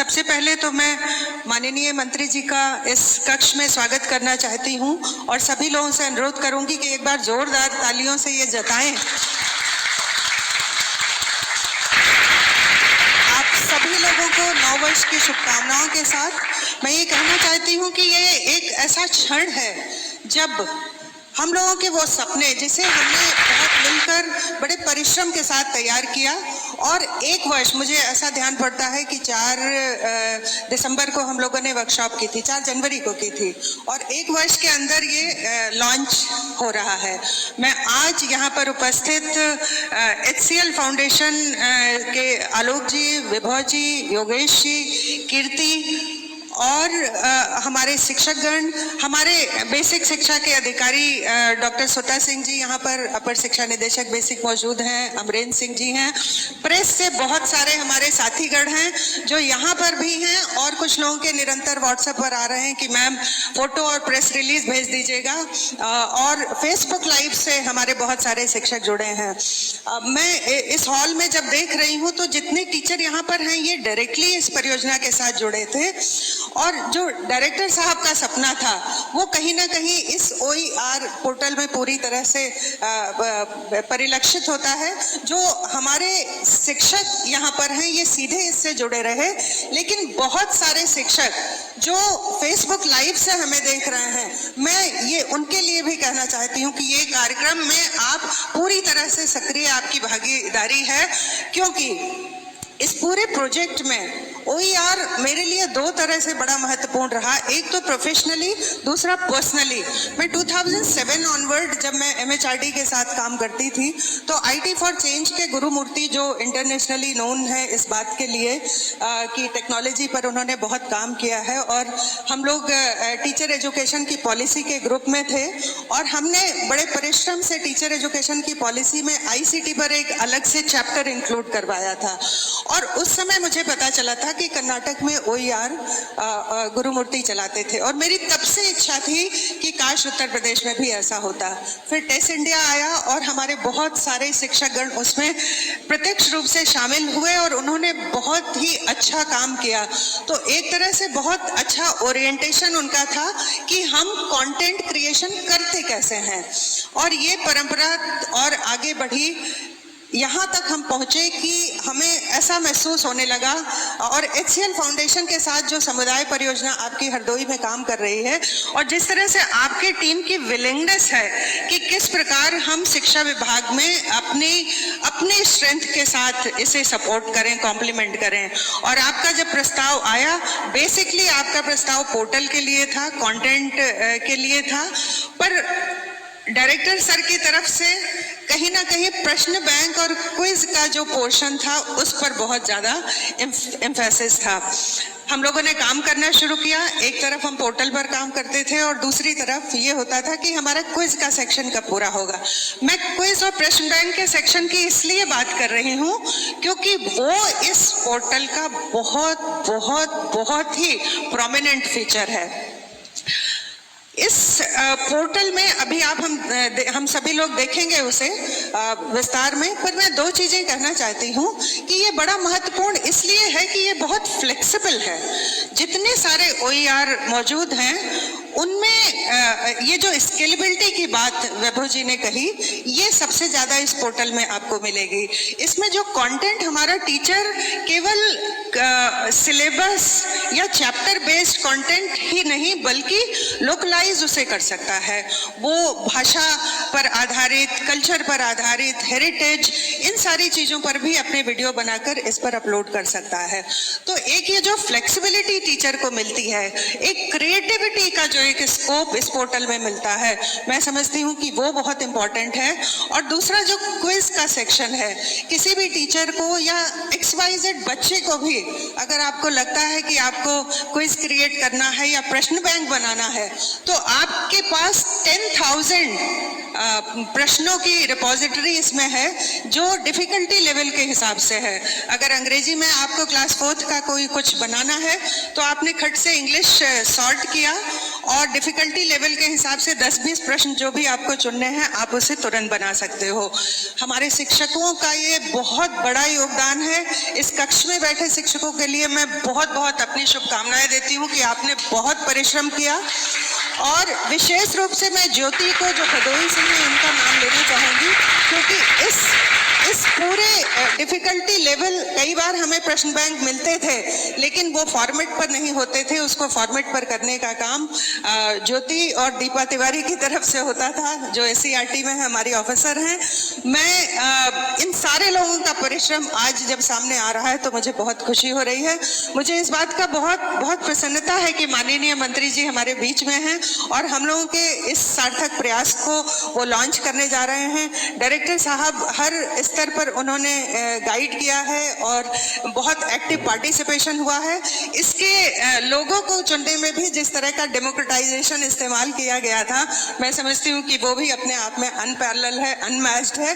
सबसे पहले तो मैं माननीय मंत्री जी का इस कक्ष में स्वागत करना चाहती हूं और सभी लोगों से अनुरोध करूंगी कि एक बार जोरदार तालियों से ये जताएं। आप सभी लोगों को नववर्ष की शुभकामनाओं के साथ मैं ये कहना चाहती हूं कि ये एक ऐसा क्षण है जब हम लोगों के वो सपने जिसे हमने बहुत मिलकर बड़े परिश्रम के साथ तैयार किया और एक वर्ष, मुझे ऐसा ध्यान पड़ता है कि 4 दिसंबर को हम लोगों ने वर्कशॉप की थी, 4 जनवरी को की थी और एक वर्ष के अंदर ये लॉन्च हो रहा है। मैं आज यहाँ पर उपस्थित HCL फाउंडेशन के आलोक जी, विभव जी, योगेश जी, कीर्ति और हमारे शिक्षकगण, हमारे बेसिक शिक्षा के अधिकारी डॉक्टर सोता सिंह जी यहाँ पर अपर शिक्षा निदेशक बेसिक मौजूद हैं, अमरेंद्र सिंह जी हैं, प्रेस से बहुत सारे हमारे साथीगण हैं जो यहाँ पर भी हैं और कुछ लोगों के निरंतर व्हाट्सएप पर आ रहे हैं कि मैम फोटो और प्रेस रिलीज भेज दीजिएगा और फेसबुक लाइव से हमारे बहुत सारे शिक्षक जुड़े हैं। मैं इस हॉल में जब देख रही हूँ तो जितने टीचर यहाँ पर हैं ये डायरेक्टली इस परियोजना के साथ जुड़े थे और जो डायरेक्टर साहब का सपना था वो कहीं ना कहीं इस OER पोर्टल में पूरी तरह से परिलक्षित होता है। जो हमारे शिक्षक यहाँ पर हैं ये सीधे इससे जुड़े रहे, लेकिन बहुत सारे शिक्षक जो फेसबुक लाइव से हमें देख रहे हैं, मैं ये उनके लिए भी कहना चाहती हूँ कि ये कार्यक्रम में आप पूरी तरह से सक्रिय आपकी भागीदारी है, क्योंकि इस पूरे प्रोजेक्ट में OER मेरे लिए 2 तरह से बड़ा महत्वपूर्ण रहा। एक तो प्रोफेशनली, दूसरा पर्सनली। मैं 2007 ऑनवर्ड जब मैं MHRD के साथ काम करती थी तो IT फॉर चेंज के गुरुमूर्ति जो इंटरनेशनली नोन है इस बात के लिए कि टेक्नोलॉजी पर उन्होंने बहुत काम किया है और हम लोग टीचर एजुकेशन की पॉलिसी के ग्रुप में थे और हमने बड़े परिश्रम से टीचर एजुकेशन की पॉलिसी में ICT पर एक अलग से चैप्टर इंक्लूड करवाया था और उस समय मुझे पता चला था कि कर्नाटक में OER गुरुमूर्ति चलाते थे और मेरी तब से इच्छा थी कि काश उत्तर प्रदेश में भी ऐसा होता। फिर टेस्ट इंडिया आया और हमारे बहुत सारे शिक्षकगण उसमें प्रत्यक्ष रूप से शामिल हुए और उन्होंने बहुत ही अच्छा काम किया। तो एक तरह से बहुत अच्छा ओरिएंटेशन उनका था कि हम कंटेंट क्रिएशन करते कैसे हैं और ये परंपरा और आगे बढ़ी। यहाँ तक हम पहुँचे कि हमें ऐसा महसूस होने लगा और HCL फाउंडेशन के साथ जो समुदाय परियोजना आपकी हरदोई में काम कर रही है और जिस तरह से आपके टीम की विलिंगनेस है कि किस प्रकार हम शिक्षा विभाग में अपने स्ट्रेंथ के साथ इसे सपोर्ट करें, कॉम्प्लीमेंट करें। और आपका जब प्रस्ताव आया, बेसिकली आपका प्रस्ताव पोर्टल के लिए था, कंटेंट के लिए था, पर डायरेक्टर सर की तरफ से कहीं ना कहीं प्रश्न बैंक और क्विज का जो पोर्शन था उस पर बहुत ज़्यादा एम्फेसिस था। हम लोगों ने काम करना शुरू किया, एक तरफ हम पोर्टल पर काम करते थे और दूसरी तरफ ये होता था कि हमारा क्विज का सेक्शन कब पूरा होगा। मैं क्विज और प्रश्न बैंक के सेक्शन की इसलिए बात कर रही हूँ क्योंकि वो इस पोर्टल का बहुत बहुत बहुत ही प्रोमिनेंट फीचर है। इस पोर्टल में अभी हम सभी लोग देखेंगे उसे विस्तार में, पर मैं 2 चीजें कहना चाहती हूँ कि ये बड़ा महत्वपूर्ण इसलिए है कि ये बहुत फ्लेक्सिबल है। जितने सारे OER मौजूद हैं उनमें ये जो स्केलेबिलिटी की बात वैभव जी ने कही, ये सबसे ज्यादा इस पोर्टल में आपको मिलेगी। इसमें जो कंटेंट हमारा टीचर केवल सिलेबस या चैप्टर बेस्ड कंटेंट ही नहीं बल्कि लोकलाइज उसे कर सकता है। वो भाषा पर आधारित, कल्चर पर आधारित, हेरिटेज, इन सारी चीजों पर भी अपने वीडियो बनाकर इस पर अपलोड कर सकता है। तो एक ये जो फ्लेक्सिबिलिटी टीचर को मिलती है, एक क्रिएटिविटी का जो एक स्कोप इस पोर्टल में मिलता है, मैं समझती हूँ कि वो बहुत इंपॉर्टेंट है। और दूसरा जो क्विज का सेक्शन है, किसी भी टीचर को या XYZ बच्चे को भी अगर आपको लगता है कि आपको क्विज क्रिएट करना है या प्रश्न बैंक बनाना है तो आपके पास 10,000 प्रश्नों की रिपोजिटरी इसमें है जो डिफिकल्टी लेवल के हिसाब से है। अगर अंग्रेजी में आपको क्लास 4th का कोई कुछ बनाना है तो आपने खट से इंग्लिश सॉर्ट किया और डिफिकल्टी लेवल के हिसाब से 10-20 प्रश्न जो भी आपको चुनने हैं आप उसे तुरंत बना सकते हो। हमारे शिक्षकों का ये बहुत बड़ा योगदान है। इस कक्ष में बैठे शिक्षकों के लिए मैं बहुत बहुत अपनी शुभकामनाएं देती हूँ कि आपने बहुत परिश्रम किया। और विशेष रूप से मैं ज्योति को, जो भदोही से हैं, उनका नाम लेना चाहूँगी, क्योंकि इस पूरे डिफिकल्टी लेवल, कई बार हमें प्रश्न बैंक मिलते थे लेकिन वो फॉर्मेट पर नहीं होते थे, उसको फॉर्मेट पर करने का काम ज्योति और दीपा तिवारी की तरफ से होता था, जो SCERT में हमारी ऑफिसर हैं। मैं इन सारे लोगों का परिश्रम आज जब सामने आ रहा है तो मुझे बहुत खुशी हो रही है। मुझे इस बात का बहुत बहुत प्रसन्नता है कि माननीय मंत्री जी हमारे बीच में हैं और हम लोगों के इस सार्थक प्रयास को वो लॉन्च करने जा रहे हैं। डायरेक्टर साहब हर स्तर पर उन्होंने गाइड किया है और बहुत एक्टिव पार्टिसिपेशन हुआ है। इसके लोगों को चुनने में भी जिस तरह का डेमोक्रेटाइजेशन इस्तेमाल किया गया था, मैं समझती हूँ कि वो भी अपने आप में अनपैरेलल है, अनमैच्ड है।